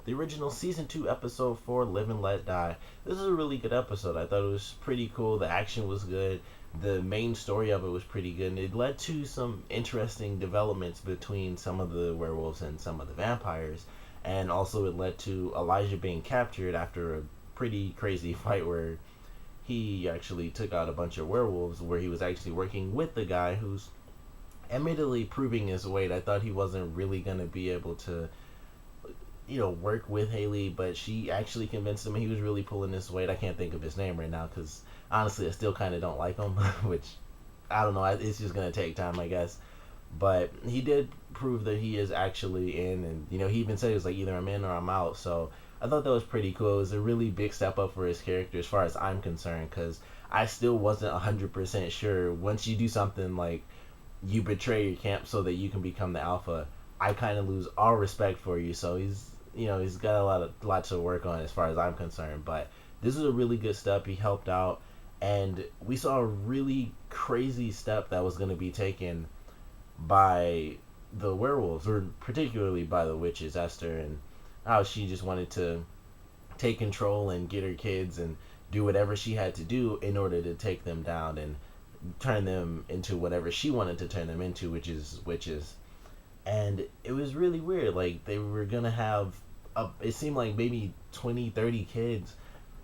the original season 2 episode 4, Live and Let Die. This is a really good episode. I thought it was pretty cool. The action was good. The main story of it was pretty good, and it led to some interesting developments between some of the werewolves and some of the vampires. And also, it led to Elijah being captured after a pretty crazy fight where he actually took out a bunch of werewolves, where he was actually working with the guy who's admittedly proving his weight. I thought he wasn't really going to be able to, work with Haley, but she actually convinced him he was really pulling his weight. I can't think of his name right now because honestly, I still kind of don't like him, which I don't know. It's just going to take time, I guess. But he did prove that he is actually in, and he even said he was like, either I'm in or I'm out. So I thought that was pretty cool. It was a really big step up for his character as far as I'm concerned, because I still wasn't 100% sure. Once you do something like you betray your camp so that you can become the alpha, I kind of lose all respect for you. So he's got a lot to work on as far as I'm concerned. But this is a really good step. He helped out, and we saw a really crazy step that was going to be taken by the werewolves, or particularly by the witches, Esther, and how she just wanted to take control and get her kids and do whatever she had to do in order to take them down and turn them into whatever she wanted to turn them into, which is witches. And it was really weird. Like, they were gonna have it seemed like maybe 20, 30 kids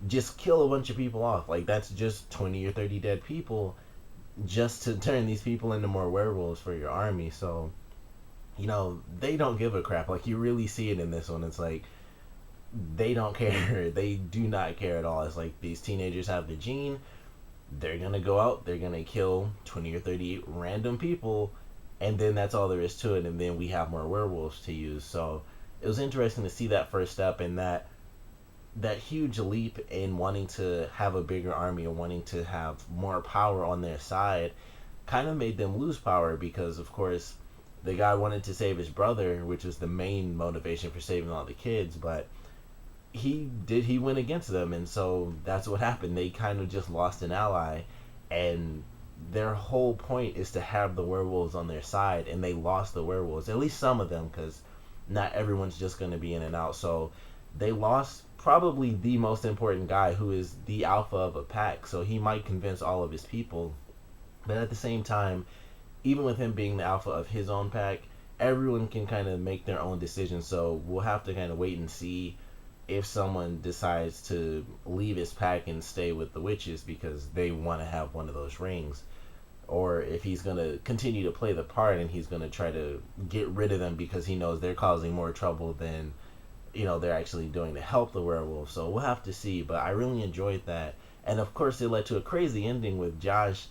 just kill a bunch of people off. Like, that's just 20 or 30 dead people just to turn these people into more werewolves for your army. So, they don't give a crap. Like, you really see it in this one. It's like they don't care. They do not care at all. It's like these teenagers have the gene. They're gonna go out. They're gonna kill 20 or 30 random people, and then that's all there is to it. And then we have more werewolves to use. So it was interesting to see that first step and that huge leap in wanting to have a bigger army and wanting to have more power on their side kind of made them lose power, because of course the guy wanted to save his brother, which was the main motivation for saving all the kids, but he went against them, and so that's what happened. They kind of just lost an ally, and their whole point is to have the werewolves on their side, and they lost the werewolves, at least some of them, because not everyone's just going to be in and out. So they lost probably the most important guy, who is the alpha of a pack, so he might convince all of his people. But at the same time, even with him being the alpha of his own pack, everyone can kind of make their own decisions. So we'll have to kind of wait and see if someone decides to leave his pack and stay with the witches because they want to have one of those rings, or if he's going to continue to play the part and he's going to try to get rid of them because he knows they're causing more trouble than they're actually doing to help the werewolf. So we'll have to see, but I really enjoyed that. And of course, it led to a crazy ending with Josh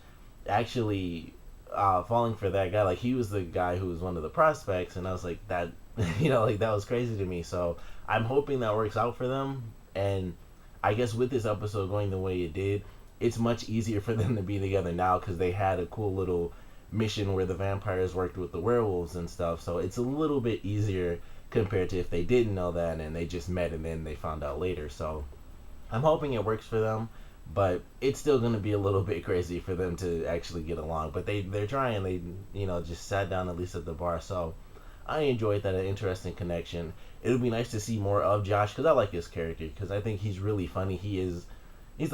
actually falling for that guy. Like, he was the guy who was one of the prospects, and I was like, that, like, that was crazy to me. So I'm hoping that works out for them. And I guess with this episode going the way it did, it's much easier for them to be together now because they had a cool little mission where the vampires worked with the werewolves and stuff. So it's a little bit easier compared to if they didn't know that and they just met and then they found out later. So I'm hoping it works for them, but it's still going to be a little bit crazy for them to actually get along. But they're trying. They just sat down at least at the bar. So I enjoyed that, an interesting connection. It would be nice to see more of Josh because I like his character, because I think he's really funny. He's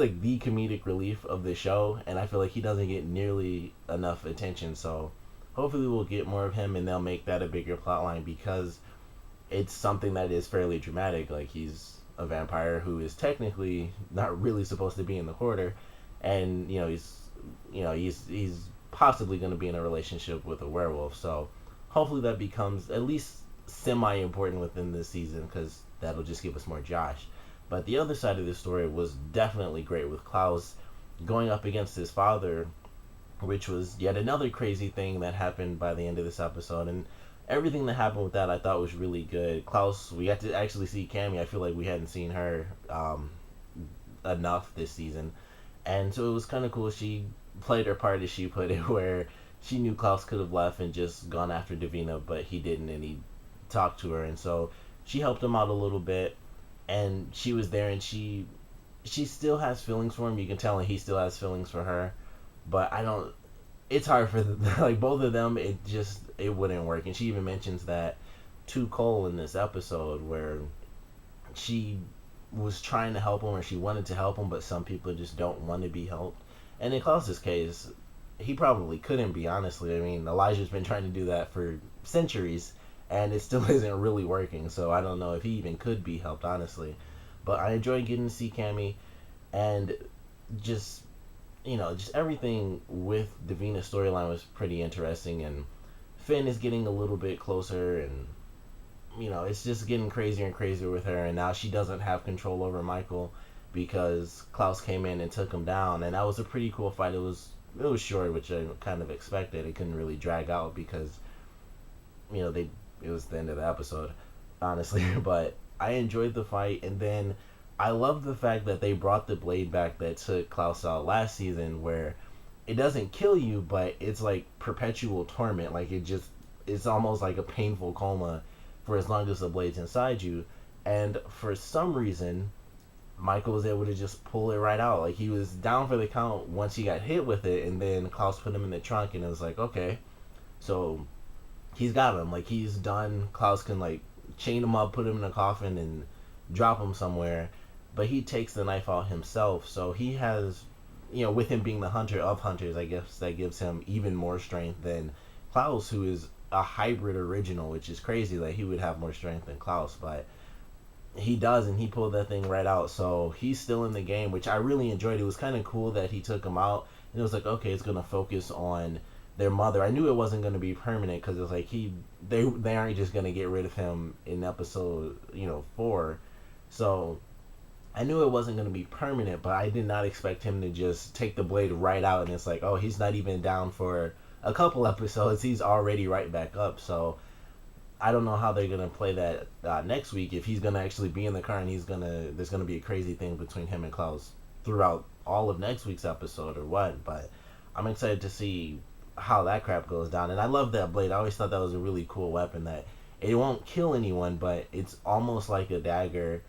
like the comedic relief of the show, and I feel like he doesn't get nearly enough attention. So hopefully we'll get more of him and they'll make that a bigger plot line, because it's something that is fairly dramatic. Like, he's a vampire who is technically not really supposed to be in the quarter, and he's possibly going to be in a relationship with a werewolf. So hopefully that becomes at least semi important within this season, because that'll just give us more Josh. But the other side of the story was definitely great, with Klaus going up against his father, which was yet another crazy thing that happened by the end of this episode. And everything that happened with that I thought was really good. Klaus, we got to actually see Cammy. I feel like we hadn't seen her enough this season. And so it was kind of cool. She played her part, as she put it, where she knew Klaus could have left and just gone after Davina, but he didn't, and he talked to her. And so she helped him out a little bit, and she was there, and she still has feelings for him. You can tell, and he still has feelings for her. But I don't. It's hard for like both of them. It wouldn't work. And she even mentions that to Cole in this episode, where she was trying to help him, or she wanted to help him, but some people just don't want to be helped. And in Klaus's case, he probably couldn't be, honestly. I mean, Elijah's been trying to do that for centuries, and it still isn't really working. So I don't know if he even could be helped, honestly. But I enjoyed getting to see Cammy, and just just everything with Davina's storyline was pretty interesting, and Finn is getting a little bit closer, and it's just getting crazier and crazier with her, and now she doesn't have control over Michael because Klaus came in and took him down, and that was a pretty cool fight. It was short, which I kind of expected. It couldn't really drag out because they it was the end of the episode, honestly. But I enjoyed the fight, and then I love the fact that they brought the blade back that took Klaus out last season, where it doesn't kill you, but it's like perpetual torment. Like it's almost like a painful coma for as long as the blade's inside you. And for some reason, Michael was able to just pull it right out. Like, he was down for the count once he got hit with it, and then Klaus put him in the trunk, and it was like, okay, so he's got him. Like, he's done. Klaus can, like, chain him up, put him in a coffin, and drop him somewhere. But he takes the knife out himself, so he has, with him being the hunter of hunters, I guess that gives him even more strength than Klaus, who is a hybrid original, which is crazy that he would have more strength than Klaus, but he does, and he pulled that thing right out. So he's still in the game, which I really enjoyed. It was kind of cool that he took him out, and it was like, okay, it's gonna focus on their mother. I knew it wasn't gonna be permanent because it was like they aren't just gonna get rid of him in episode 4. So I knew it wasn't gonna be permanent, but I did not expect him to just take the blade right out, and it's like, oh, he's not even down for a couple episodes. He's already right back up. So I don't know how they're gonna play that next week, if he's gonna actually be in the car and there's gonna be a crazy thing between him and Klaus throughout all of next week's episode or what. But I'm excited to see how that crap goes down. And I love that blade. I always thought that was a really cool weapon, that it won't kill anyone, but it's almost like a dagger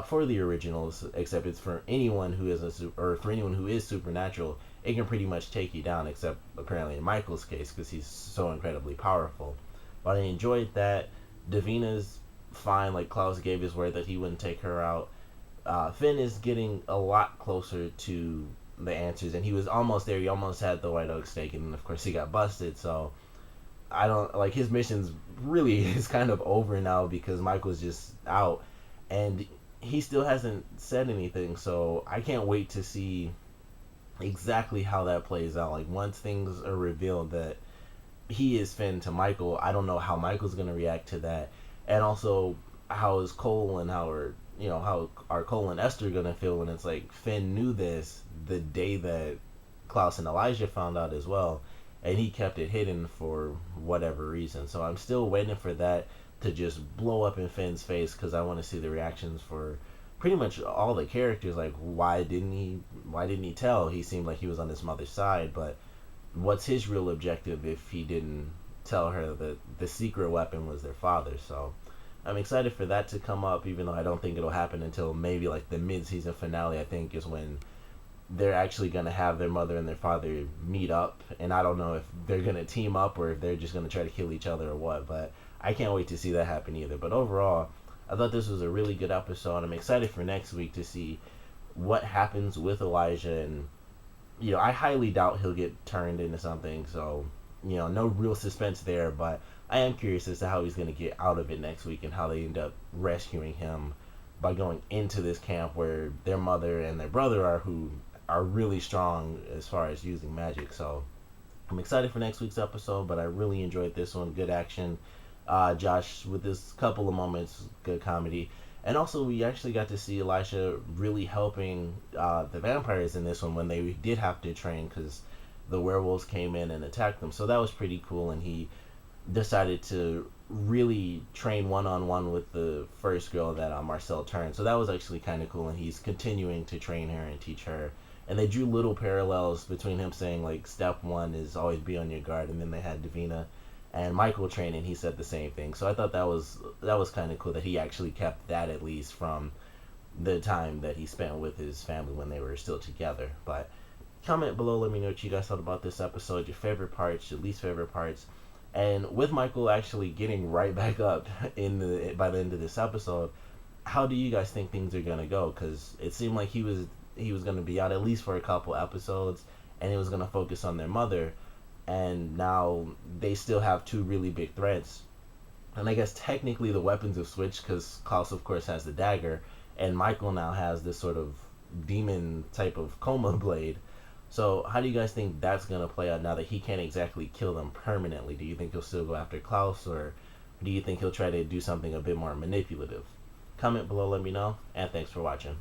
for the originals, except it's for anyone who is for anyone who is supernatural. It can pretty much take you down, except apparently in Michael's case, because he's so incredibly powerful. But I enjoyed that. Davina's fine. Like, Klaus gave his word that he wouldn't take her out. Finn is getting a lot closer to the answers, and he was almost there. He almost had the White Oak steak, and of course he got busted. So I don't like, his mission's really is kind of over now because Michael's just out, and he still hasn't said anything. So I can't wait to see exactly how that plays out. Like, once things are revealed that he is Finn to Michael, I don't know how Michael's gonna react to that, and also how is Cole and how are Cole and Esther gonna feel when it's like Finn knew this the day that Klaus and Elijah found out as well, and he kept it hidden for whatever reason. So I'm still waiting for that to just blow up in Finn's face, because I want to see the reactions for pretty much all the characters. Like, why didn't he tell? He seemed like he was on his mother's side, but what's his real objective if he didn't tell her that the secret weapon was their father? So I'm excited for that to come up, even though I don't think it'll happen until maybe like the mid-season finale, I think, is when they're actually going to have their mother and their father meet up. And I don't know if they're going to team up or if they're just going to try to kill each other or what, but I can't wait to see that happen either. But overall, I thought this was a really good episode. I'm excited for next week to see what happens with Elijah, and I highly doubt he'll get turned into something, so, no real suspense there, but I am curious as to how he's going to get out of it next week and how they end up rescuing him by going into this camp where their mother and their brother are really strong as far as using magic. So I'm excited for next week's episode, but I really enjoyed this one. Good action. Josh, with this couple of moments, good comedy. And also, we actually got to see Elisha really helping the vampires in this one when they did have to train, because the werewolves came in and attacked them. So that was pretty cool, and he decided to really train one-on-one with the first girl that Marcel turned. So that was actually kind of cool, and he's continuing to train her and teach her. And they drew little parallels between him saying, like, step one is always be on your guard, and then they had Davina and Michael training, he said the same thing. So I thought that was kind of cool that he actually kept that, at least from the time that he spent with his family when they were still together. But comment below, let me know what you guys thought about this episode, your favorite parts, your least favorite parts. And with Michael actually getting right back up by the end of this episode, how do you guys think things are gonna go? Because it seemed like he was gonna be out at least for a couple episodes, and he was gonna focus on their mother, and now they still have two really big threats. And I guess technically the weapons have switched because Klaus, of course, has the dagger, and Michael now has this sort of demon type of coma blade. So how do you guys think that's gonna play out now that he can't exactly kill them permanently? Do you think he'll still go after Klaus, or do you think he'll try to do something a bit more manipulative? Comment below, let me know, and thanks for watching.